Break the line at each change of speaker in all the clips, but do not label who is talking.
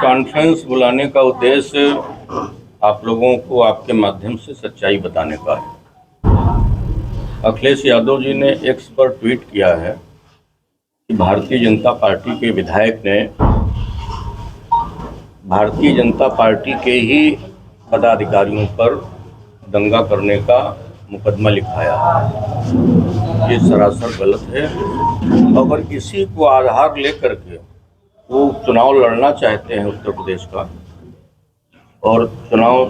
Conference बुलाने का उद्देश्य आप लोगों को आपके माध्यम से सच्चाई बताने का है। अखिलेश यादव जी ने एक्स पर ट्वीट किया है कि भारतीय जनता पार्टी के विधायक ने भारतीय जनता पार्टी के ही पदाधिकारियों पर दंगा करने का मुकदमा लिखाया है। ये सरासर गलत है। अगर इसी को आधार लेकर के वो चुनाव लड़ना चाहते हैं उत्तर प्रदेश का और चुनाव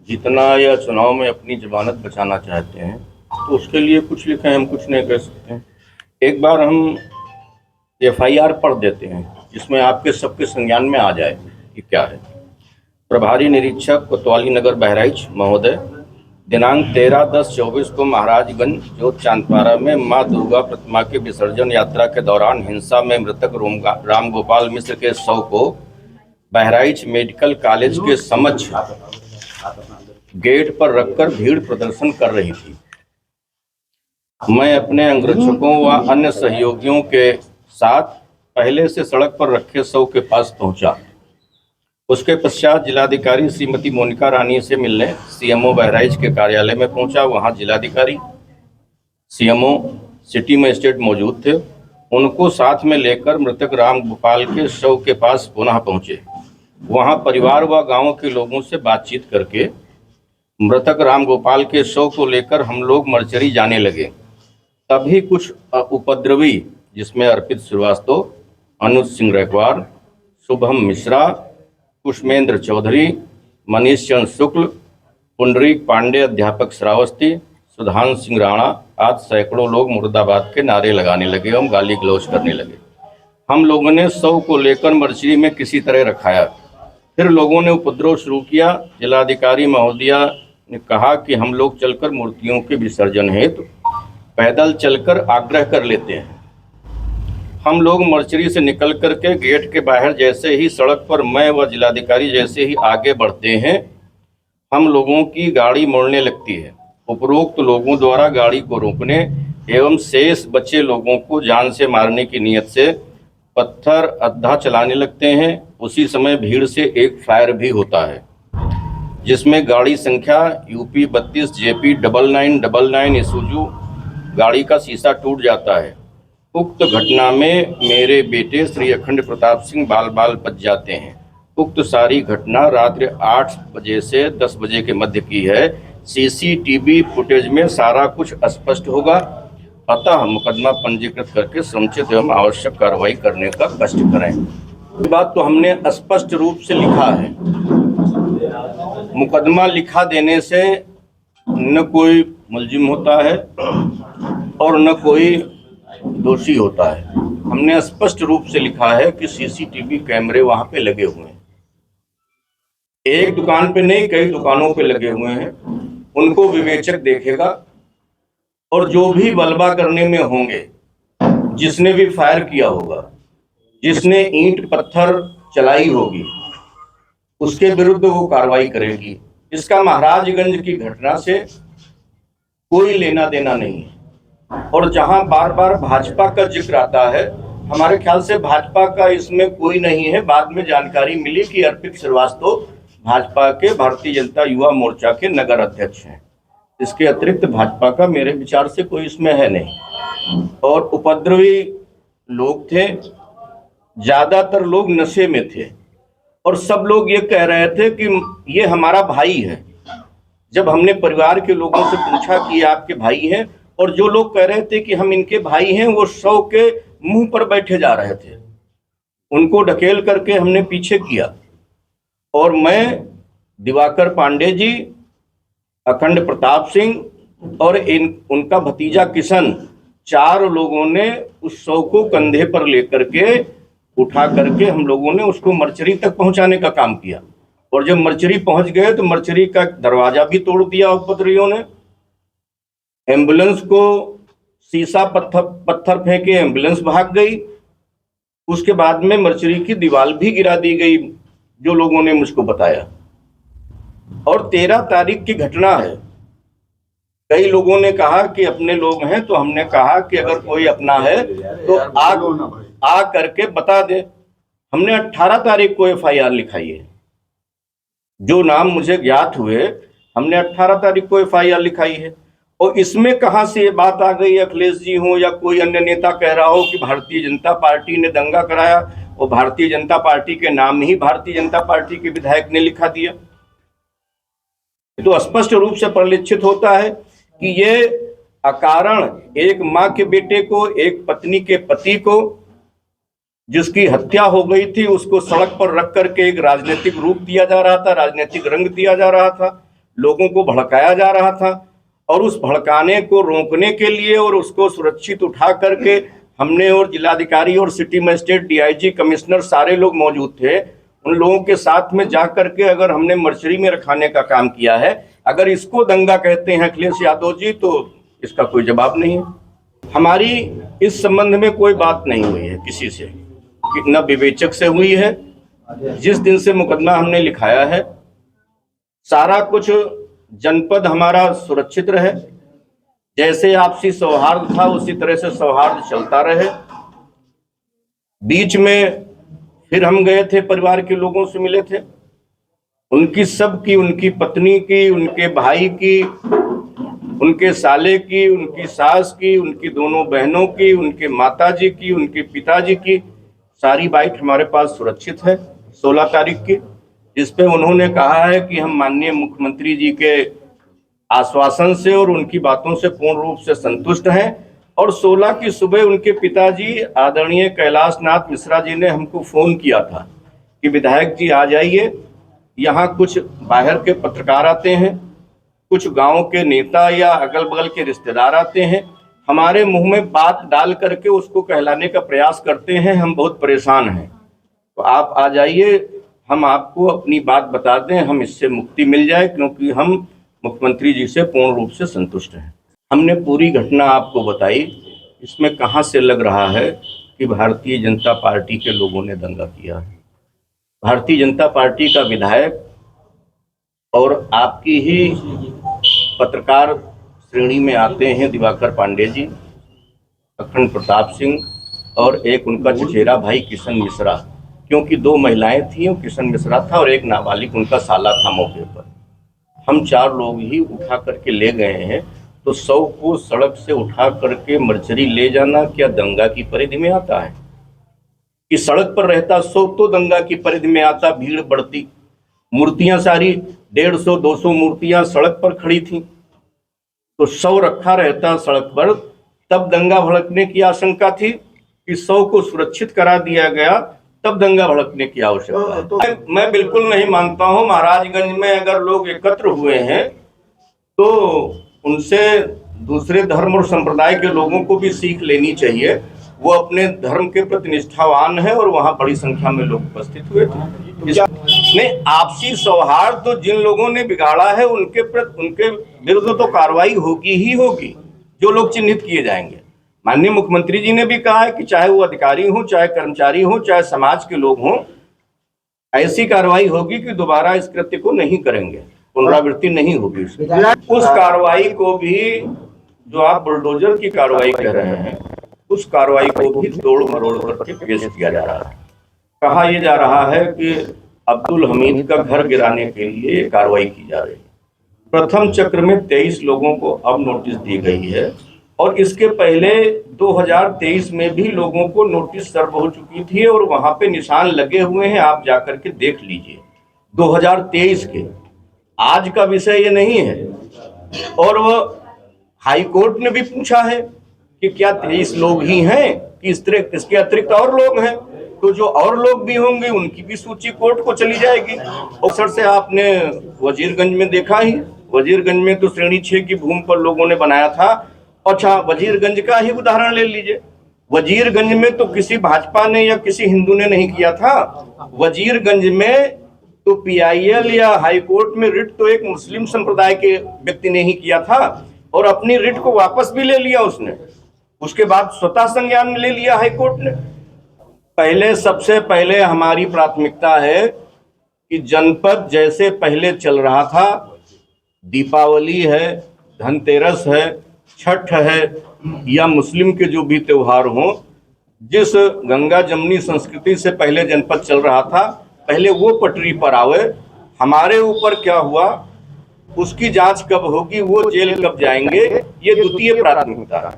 जीतना या चुनाव में अपनी जमानत बचाना चाहते हैं तो उसके लिए कुछ लिखें, हम कुछ नहीं कह सकते हैं। एक बार हम FIR पढ़ देते हैं जिसमें आपके सबके संज्ञान में आ जाए कि क्या है। प्रभारी निरीक्षक कोतवाली नगर बहराइच महोदय, दिनांक 13/10/24 को महाराजगंज जोत चांदपारा में मां दुर्गा प्रतिमा के विसर्जन यात्रा के दौरान हिंसा में मृतक राम गोपाल मिश्र के शव को बहराइच मेडिकल कॉलेज के समक्ष गेट पर रखकर भीड़ प्रदर्शन कर रही थी। मैं अपने अंगरक्षकों व अन्य सहयोगियों के साथ पहले से सड़क पर रखे शव के पास पहुंचा। उसके पश्चात जिलाधिकारी श्रीमती मोनिका रानी से मिलने CMO बहराइच के कार्यालय में पहुंचा। वहां जिलाधिकारी, CMO, सिटी मजिस्ट्रेट मौजूद थे। उनको साथ में लेकर मृतक राम गोपाल के शव के पास पुनः पहुंचे। वहां परिवार व गांव के लोगों से बातचीत करके मृतक राम गोपाल के शव को लेकर हम लोग मर्चरी जाने लगे। तभी कुछ उपद्रवी, जिसमें अर्पित श्रीवास्तव, अनुज सिंह रैकवार, शुभम मिश्रा, कुशमेंद्र चौधरी, मनीष चंद्र शुक्ल, पुंडरीक पांडे, अध्यापक श्रावस्ती, सुधांशु सिंह राणा आदि सैकड़ों लोग मुर्दाबाद के नारे लगाने लगे एवं गाली गलौज करने लगे। हम लोगों ने शव को लेकर मर्चरी में किसी तरह रखाया। फिर लोगों ने उपद्रव शुरू किया। जिलाधिकारी महोदया ने कहा कि हम लोग चलकर मूर्तियों के विसर्जन हेतु पैदल चलकर आग्रह कर लेते हैं। हम लोग मर्चरी से निकल करके गेट के बाहर जैसे ही सड़क पर मैं व जिलाधिकारी जैसे ही आगे बढ़ते हैं, हम लोगों की गाड़ी मुड़ने लगती है। उपरोक्त लोगों द्वारा गाड़ी को रोकने एवं शेष बचे लोगों को जान से मारने की नीयत से पत्थर अद्धा चलाने लगते हैं। उसी समय भीड़ से एक फायर भी होता है जिसमें गाड़ी संख्या UP 32 JP 9999 ईसुजू गाड़ी का शीशा टूट जाता है। उक्त घटना में मेरे बेटे श्री अखंड प्रताप सिंह बाल बच जाते हैं। उक्त सारी घटना रात्रि 8 बजे से 10 बजे के मध्य की है। CCTV फुटेज में सारा कुछ स्पष्ट होगा। अतः मुकदमा पंजीकृत करके समुचित एवं आवश्यक कार्रवाई करने का कष्ट करें। ये बात तो हमने स्पष्ट रूप से लिखा है। मुकदमा लिखा देने से न कोई मुलजिम होता है और न कोई दोषी होता है। हमने स्पष्ट रूप से लिखा है कि CCTV कैमरे वहां पे लगे हुए हैं। एक दुकान पे नहीं, कई दुकानों पे लगे हुए हैं। उनको विवेचक देखेगा और जो भी बलवा करने में होंगे, जिसने भी फायर किया होगा, जिसने ईंट पत्थर चलाई होगी, उसके विरुद्ध वो कार्रवाई करेगी। इसका महाराजगंज की घटना से कोई लेना देना नहीं है। और जहां बार बार भाजपा का जिक्र आता है, हमारे ख्याल से भाजपा का इसमें कोई नहीं है। बाद में जानकारी मिली कि अर्पित श्रीवास्तव भाजपा के भारतीय जनता युवा मोर्चा के नगर अध्यक्ष हैं। इसके अतिरिक्त भाजपा का मेरे विचार से कोई इसमें है नहीं। और उपद्रवी लोग थे, ज्यादातर लोग नशे में थे और सब लोग ये कह रहे थे कि ये हमारा भाई है। जब हमने परिवार के लोगों से पूछा कि ये आपके भाई हैं, और जो लोग कह रहे थे कि हम इनके भाई हैं, वो शव के मुंह पर बैठे जा रहे थे। उनको ढकेल करके हमने पीछे किया और मैं, दिवाकर पांडे जी, अखंड प्रताप सिंह और उनका भतीजा किशन, 4 लोगों ने उस शव को कंधे पर लेकर के उठा करके हम लोगों ने उसको मर्चरी तक पहुंचाने का काम किया। और जब मर्चरी पहुंच गए तो मर्चरी का दरवाजा भी तोड़ दिया उपद्रवियों ने। एम्बुलेंस को शीशा पत्थर फेंके, एम्बुलेंस भाग गई। उसके बाद में मर्चरी की दीवार भी गिरा दी गई, जो लोगों ने मुझको बताया। और 13 तारीख की घटना है। कई लोगों ने कहा कि अपने लोग हैं, तो हमने कहा कि अगर कोई अपना है तो आ करके बता दे। हमने 18 तारीख को एफआईआर लिखाई है। जो नाम मुझे ज्ञात हुए, हमने 18 तारीख को एफआईआर लिखाई है। और इसमें कहां से ये बात आ गई, अखिलेश जी हो या कोई अन्य नेता कह रहा हो कि भारतीय जनता पार्टी ने दंगा कराया, और भारतीय जनता पार्टी के नाम ही भारतीय जनता पार्टी के विधायक ने लिखा दिया, तो स्पष्ट रूप से परिलक्षित होता है कि ये अकारण एक मां के बेटे को, एक पत्नी के पति को, जिसकी हत्या हो गई थी, उसको सड़क पर रख करके एक राजनीतिक रूप दिया जा रहा था, राजनीतिक रंग दिया जा रहा था, लोगों को भड़काया जा रहा था। और उस भड़काने को रोकने के लिए और उसको सुरक्षित उठा करके हमने, और जिलाधिकारी और सिटी मजिस्ट्रेट, डीआईजी, कमिश्नर, सारे लोग मौजूद थे, उन लोगों के साथ में जा करके अगर हमने मर्चरी में रखाने का काम किया है, अगर इसको दंगा कहते हैं अखिलेश यादव जी, तो इसका कोई जवाब नहीं है। हमारी इस संबंध में कोई बात नहीं हुई है किसी से, न विवेचक से हुई है। जिस दिन से मुकदमा हमने लिखाया है, सारा कुछ जनपद हमारा सुरक्षित रहे, जैसे आपसी सौहार्द था उसी तरह से सौहार्द चलता रहे। बीच में फिर हम गए थे, परिवार के लोगों से मिले थे, उनकी सबकी, उनकी पत्नी की, उनके भाई की, उनके साले की, उनकी सास की, उनकी दोनों बहनों की, उनके माताजी की, उनके पिताजी की सारी बाइट हमारे पास सुरक्षित है 16 तारीख की, जिसपे उन्होंने कहा है कि हम माननीय मुख्यमंत्री जी के आश्वासन से और उनकी बातों से पूर्ण रूप से संतुष्ट हैं। और 16 की सुबह उनके पिताजी आदरणीय कैलाश नाथ मिश्रा जी ने हमको फोन किया था कि विधायक जी आ जाइए, यहाँ कुछ बाहर के पत्रकार आते हैं, कुछ गांव के नेता या अगल बगल के रिश्तेदार आते हैं, हमारे मुंह में बात डाल करके उसको कहलाने का प्रयास करते हैं, हम बहुत परेशान हैं, तो आप आ जाइए, हम आपको अपनी बात बता दें, हम इससे मुक्ति मिल जाए, क्योंकि हम मुख्यमंत्री जी से पूर्ण रूप से संतुष्ट हैं। हमने पूरी घटना आपको बताई, इसमें कहां से लग रहा है कि भारतीय जनता पार्टी के लोगों ने दंगा किया है। भारतीय जनता पार्टी का विधायक और आपकी ही पत्रकार श्रेणी में आते हैं दिवाकर पांडे जी, अखंड प्रताप सिंह और एक उनका चचेरा भाई किशन मिश्रा, क्योंकि 2 महिलाएं थी, किशन मिश्रा था और एक नाबालिग उनका साला था मौके पर। हम 4 लोग ही उठा करके ले गए हैं, तो 100 को सड़क से उठा करके मर्चरी ले जाना क्या दंगा की परिधि में आता है? कि सड़क पर रहता 100 तो दंगा की परिधि में आता, भीड़ बढ़ती, मूर्तियां सारी 150-200 मूर्तियां सड़क पर खड़ी थी, तो 100 रखा रहता सड़क पर, तब दंगा भड़कने की आशंका थी। कि 100 को सुरक्षित करा दिया गया, तब दंगा भड़कने की आवश्यकता है। मैं बिल्कुल नहीं मानता हूं, महाराजगंज में अगर लोग एकत्र हुए हैं तो उनसे दूसरे धर्म और संप्रदाय के लोगों को भी सीख लेनी चाहिए। वो अपने धर्म के प्रति निष्ठावान है और वहां बड़ी संख्या में लोग उपस्थित हुए थे। आपसी सौहार्द तो जिन लोगों ने बिगाड़ा है उनके विरुद्ध तो कार्रवाई होगी ही होगी, जो लोग चिन्हित किए जाएंगे। माननीय मुख्यमंत्री जी ने भी कहा है कि चाहे वो अधिकारी हो, चाहे कर्मचारी हो, चाहे समाज के लोग हों, ऐसी कार्रवाई होगी कि दोबारा इस कृत्य को नहीं करेंगे, पुनरावृत्ति नहीं होगी। उस कार्रवाई को भी, जो आप बुलडोजर की कार्रवाई कह रहे हैं, उस कार्रवाई को भी तोड़ मरोड़ करके पेश किया जा रहा है। कहा यह जा रहा है कि अब्दुल हमीद का घर गिराने के लिए कार्रवाई की जा रही है। प्रथम चक्र में 23 लोगों को अब नोटिस दी गई है, और इसके पहले 2023 में भी लोगों को नोटिस सर्व हो चुकी थी और वहां पे निशान लगे हुए हैं, आप जाकर के देख लीजिए 2023 के। आज का विषय ये नहीं है। और वो हाई कोर्ट ने भी पूछा है कि क्या 23 लोग ही हैं कि इसके अतिरिक्त और लोग हैं, तो जो और लोग भी होंगे उनकी भी सूची कोर्ट को चली जाएगी। अक्सर से आपने वजीरगंज में देखा ही, वजीरगंज में तो श्रेणी 6 की भूमि पर लोगों ने बनाया था। अच्छा, वजीरगंज का ही उदाहरण ले लीजिए, वजीरगंज में तो किसी भाजपा ने या किसी हिंदू ने नहीं किया था। वजीरगंज में तो पीआईएल या हाईकोर्ट में रिट तो एक मुस्लिम संप्रदाय के व्यक्ति ने ही किया था, और अपनी रिट को वापस भी ले लिया उसने। उसके बाद स्वतः संज्ञान में ले लिया हाईकोर्ट ने। पहले, सबसे पहले हमारी प्राथमिकता है कि जनपद जैसे पहले चल रहा था, दीपावली है, धनतेरस है, छठ है, या मुस्लिम के जो भी त्योहार हों, जिस गंगा जमुनी संस्कृति से पहले जनपद चल रहा था, पहले वो पटरी पर आवे। हमारे ऊपर क्या हुआ उसकी जांच कब होगी, वो जेल कब जाएंगे, ये द्वितीय प्राथमिकता है।